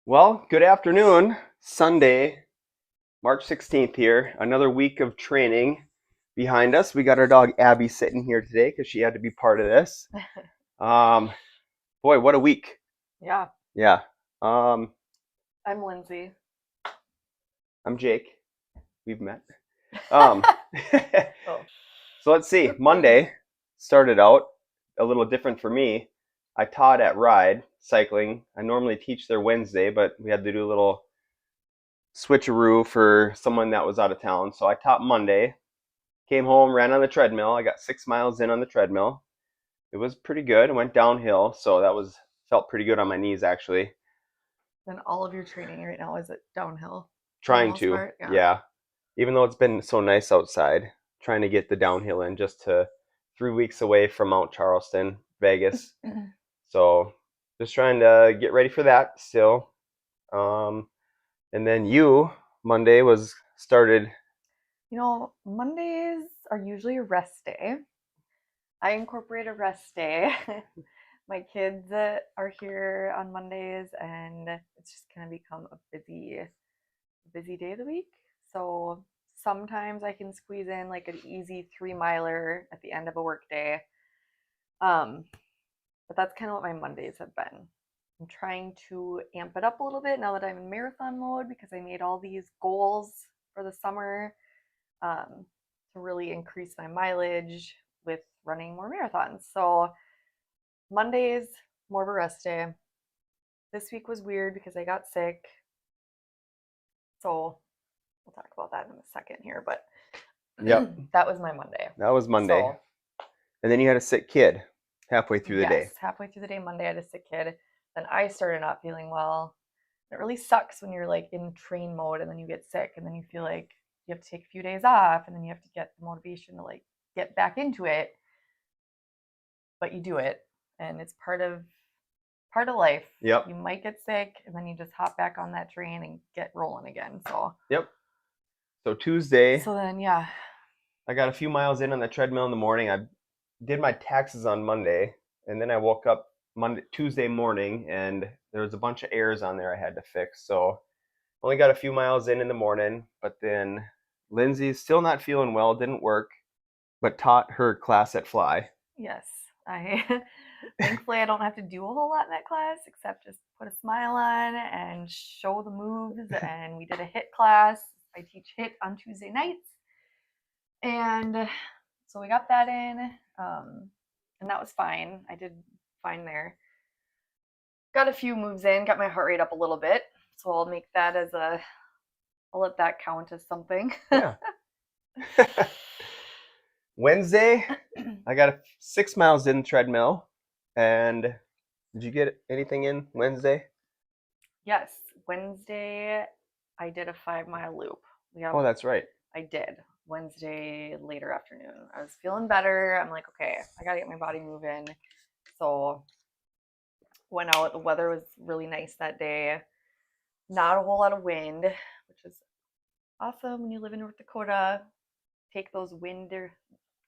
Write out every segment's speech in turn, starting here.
Well, good afternoon. Sunday, March 16th here. Another week of training behind us. We got our dog Abby sitting here today because she had to be part of this. Um, Boy, what a week. Yeah, Yeah. Um, I'm Lindsay. I'm Jake. We've met. Um, Oh. so let's see. Monday started out a little different for me. I taught at Ride Cycling. I normally teach there Wednesday, but we had to do a little switcheroo for someone that was out of town. So I taught Monday, came home, ran on the treadmill. I got 6 miles in on the treadmill. It was pretty good. It went downhill, so that was felt pretty good on my knees actually. Then all of your training right now is it downhill for the Trying most to, part? Yeah. yeah. Even though it's been so nice outside, trying to get the downhill in just to 3 weeks away from Mount Charleston, Vegas. So just trying to get ready for that still. Um, and then Monday was started. Mondays are usually a rest day. I incorporate a rest day. My kids are here on Mondays, and it's just kind of become a busy day of the week. So sometimes I can squeeze in like an easy 3 miler at the end of a work day. Um, but that's kind of what my Mondays have been. I'm trying to amp it up a little bit now that I'm in marathon mode because I made all these goals for the summer um, to really increase my mileage with running more marathons. So Mondays, more of a rest day. This week was weird because I got sick. So we'll talk about that in a second here, but Yep, that was my Monday. that was Monday. So And then you had a sick kid halfway through the yes, day. halfway through the day, Monday, I had a sick kid. Then I started not feeling well. It really sucks when you're like in train mode and then you get sick and then you feel like you have to take a few days off and then you have to get the motivation to like get back into it. But you do it and it's part of life. Yep, You might get sick and then you just hop back on that train and get rolling again. yep. So Tuesday, So then yeah. I got a few miles in on the treadmill in the morning. I did my taxes on Monday, and then I woke up Tuesday morning, and there was a bunch of errors on there I had to fix. So only got a few miles in the morning, but then Lindsay's still not feeling well, didn't work, but taught her class at Fly. Yes. I thankfully I don't have to do a whole lot in that class except just put a smile on and show the moves and we did a hit class. I teach hit on Tuesday nights. And so we got that in. And that was fine. I did fine there. Got a few moves in, got my heart rate up a little bit. So I'll let that count as something. Yeah. Wednesday, I got 6 miles in treadmill. And did you get anything in Wednesday? Yes, Wednesday I did a 5 mile loop. Oh, that's right. I did Wednesday later afternoon. I was feeling better. I'm like, okay, I gotta get my body moving. So went out. The weather was really nice that day. Not a whole lot of wind, which is awesome when you live in North Dakota. Take those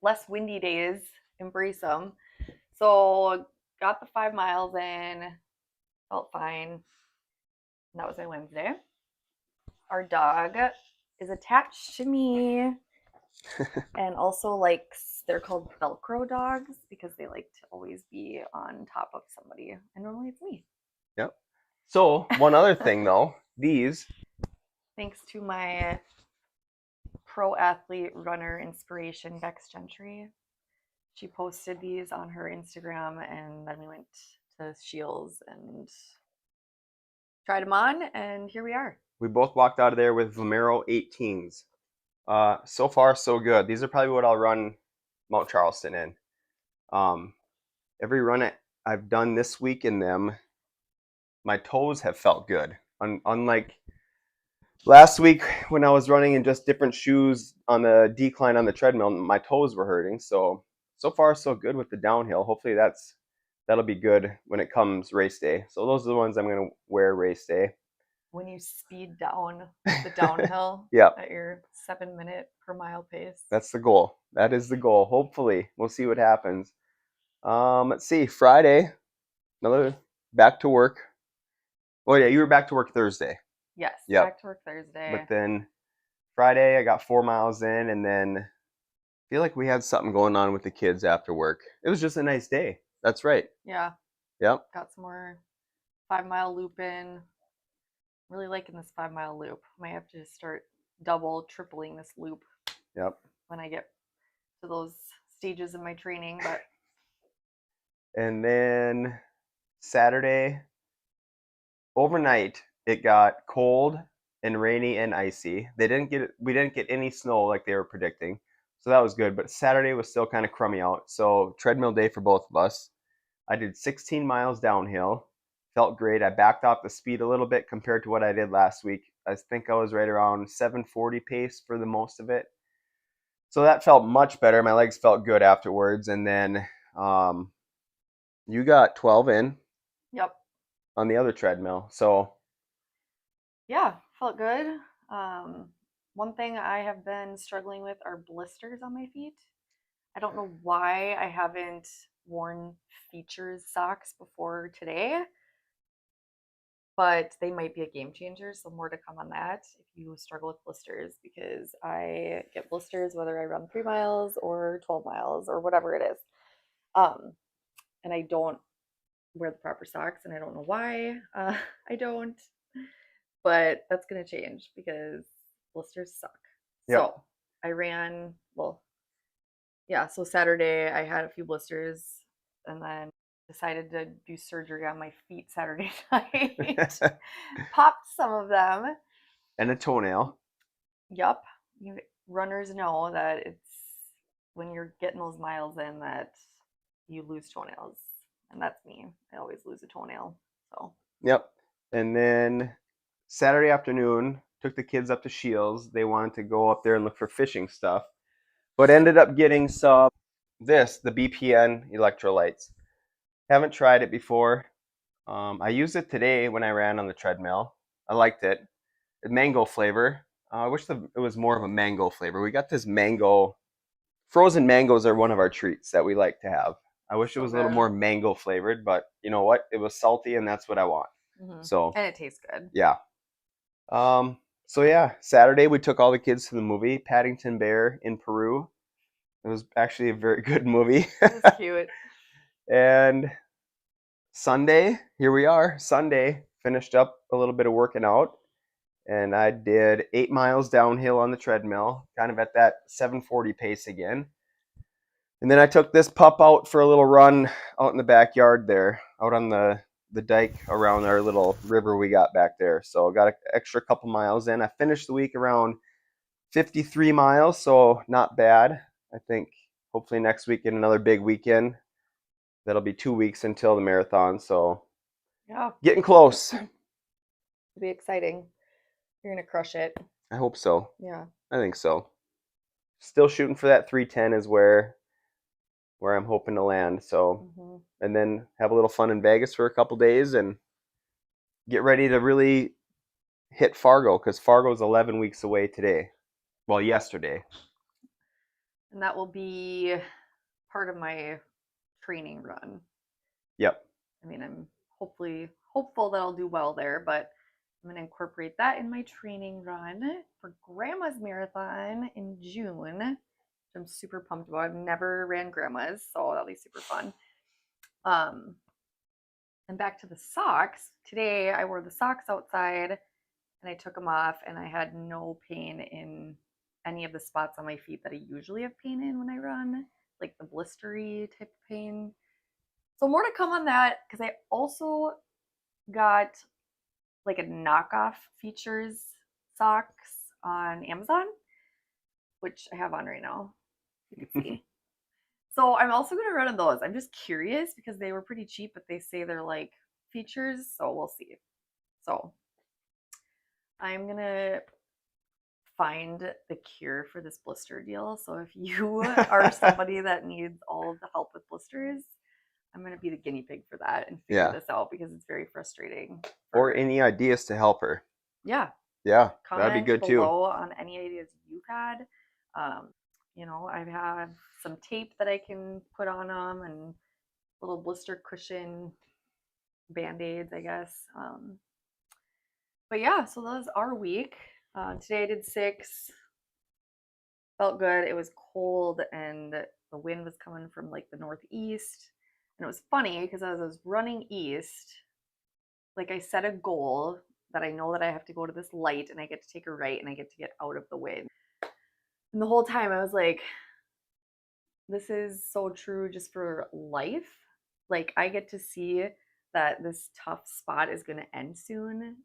less windy days, embrace them. So got the 5 miles in, felt fine. And that was my Wednesday. Our dog is attached to me and also they're called Velcro dogs because they like to always be on top of somebody. And normally it's me. Yep. So one other thing though, these. Thanks to my pro athlete runner inspiration, Bex Gentry. She posted these on her Instagram and then we went to Shields and tried them on and here we are. We both walked out of there with Vomero 18s. So far, so good. These are probably what I'll run Mount Charleston in. Every run I've done this week in them, my toes have felt good. Unlike last week when I was running in just different shoes on the decline on the treadmill, my toes were hurting. So far, so good with the downhill. Hopefully that'll be good when it comes race day. So those are the ones I'm going to wear race day. When you speed down the downhill Yep. at your 7 minute per mile pace. That's the goal. That is the goal. Hopefully, we'll see what happens. Let's see. Friday, another back to work. Oh yeah, you were back to work Thursday. Yes, Yep. back to work Thursday. But then Friday I got 4 miles in, and then I feel like we had something going on with the kids after work. It was just a nice day. That's right. Yeah, Yep. got some more 5 mile loop in. Really liking this 5 mile loop. Might have to start double, tripling this loop Yep. when I get to those stages in my training. But And then Saturday overnight it got cold and rainy and icy. We didn't get any snow like they were predicting. So that was good, but Saturday was still kind of crummy out. So treadmill day for both of us. I did 16 miles downhill. Felt great. I backed off the speed a little bit compared to what I did last week. I think I was right around 740 pace for the most of it. So that felt much better. My legs felt good afterwards. And then um, you got 12 in yep, on the other treadmill. So yeah, felt good. Um, One thing I have been struggling with are blisters on my feet. I don't know why I haven't worn features socks before today, but they might be a game changer. So, more to come on that if you struggle with blisters, because I get blisters whether I run 3 miles or 12 miles or whatever it is. Um, and I don't wear the proper socks, and I don't know why I don't, but that's going to change because blisters suck. yep. So, I ran, well, yeah, so Saturday I had a few blisters and then decided to do surgery on my feet Saturday night. Popped some of them. And a toenail. Yup. You runners know that it's when you're getting those miles in that you lose toenails. And that's me. I always lose a toenail. So Yep. And then Saturday afternoon, took the kids up to Shields. They wanted to go up there and look for fishing stuff, but ended up getting the BPN electrolytes. Haven't tried it before. I used it today when I ran on the treadmill. I liked it. The mango flavor. I wish it was more of a mango flavor. We got this mango. Frozen mangoes are one of our treats that we like to have. I wish it so was a little good. more mango flavored, but you know what? It was salty, and that's what I want. So And it tastes good. yeah. So yeah, Saturday we took all the kids to the movie Paddington Bear in Peru. It was actually a very good movie. It was cute. And Sunday, here we are. Sunday, finished up a little bit of working out, and I did 8 miles downhill on the treadmill, kind of at that 740 pace again. And then I took this pup out for a little run out in the backyard there, out on the dike around our little river we got back there. So I got an extra couple miles in. I finished the week around 53 miles, so not bad. I think hopefully next week get another big weekend. That'll be 2 weeks until the marathon, so Yeah, getting close. it'll be exciting. You're going to crush it. I hope so. Yeah. I think so. Still shooting for that 310 is where I'm hoping to land. So, hmm and then have a little fun in Vegas for a couple days and get ready to really hit Fargo, because Fargo's 11 weeks away today. Well, yesterday. And that will be part of my training run. Yep. I mean, I'm hopeful that I'll do well there, but I'm going to incorporate that in my training run for Grandma's Marathon in June, which I'm super pumped about. I've never ran Grandma's, so that'll be super fun. And back to the socks. Today I wore the socks outside and I took them off, and I had no pain in any of the spots on my feet that I usually have pain in when I run, like the blistery type of pain. So more to come on that, because I also got like a knockoff features socks on Amazon, which I have on right now. You can see. So I'm also going to run on those. I'm just curious because they were pretty cheap, but they say they're like features, so we'll see. So I'm going to find the cure for this blister deal. So if you are somebody that needs all of the help with blisters, I'm going to be the guinea pig for that and figure this out, because it's very frustrating. Or any ideas to help her. Yeah. Yeah, Comment that'd be good below too. on any ideas you've had. I have some tape that I can put on them and little blister cushion band-aids, I guess. But yeah, so that was our week. Today I did 6. Felt good. It was cold and the wind was coming from like the northeast. And it was funny because as I was running east, like I set a goal that I know that I have to go to this light and I get to take a right and I get to get out of the wind. And the whole time I was like, this is so true just for life. Like I get to see that this tough spot is going to end soon.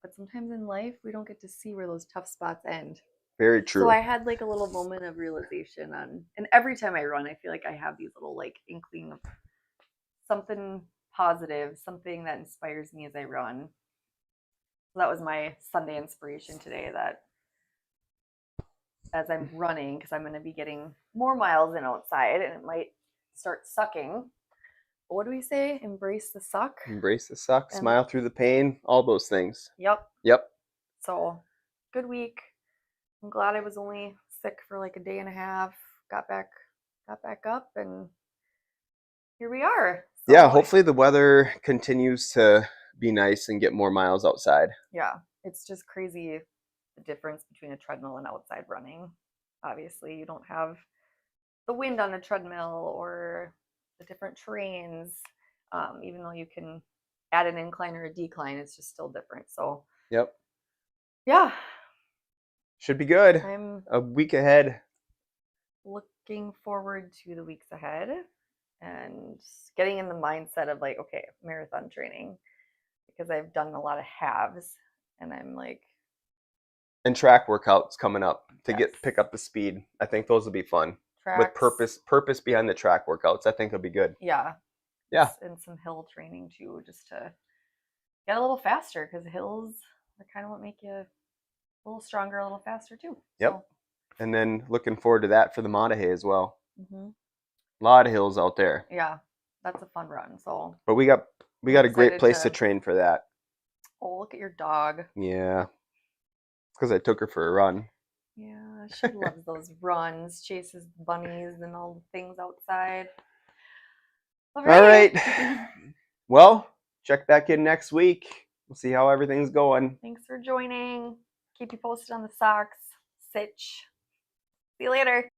But sometimes in life, we don't get to see where those tough spots end. Very So true. I had like a little moment of realization on, and every time I run, I feel like I have these little like inkling of something positive, something that inspires me as I run. So that was my Sunday inspiration today, that as I'm running, because I'm going to be getting more miles in outside and it might start sucking. What do we say? Embrace the suck. Embrace the suck, And smile through the pain, all those things. yep. Yep. So good week. I'm glad I was only sick for like a day and a half. Got back up, and here we are. So, Yeah, hopefully the weather continues to be nice and get more miles outside. yeah, it's just crazy the difference between a treadmill and outside running. Obviously, you don't have the wind on a treadmill or the different terrains. Even though you can add an incline or a decline, it's just still different. So, Yep. yeah, Should be good. I'm A week ahead. looking forward to the weeks ahead and getting in the mindset of like, okay, marathon training, because I've done a lot of halves and I'm like, And track workouts coming up to yes, pick up the speed. I think those will be fun. With tracks, purpose behind the track workouts. I think it'll be good. yeah, Yeah. and some hill training too, just to get a little faster, because hills are kind of what make you a little stronger, a little faster too. Yep. So, And then looking forward to that for the Montahay as well. mm-hmm. A lot of hills out there. Yeah, that's a fun run. So, but we got a great place to to train for that. Oh, look at your dog. Yeah. Because I took her for a run. Yeah, she loves those runs, chases bunnies and all the things outside. All right. Well, check back in next week. We'll see how everything's going. Thanks for joining. Keep you posted on the socks. Sitch. See you later.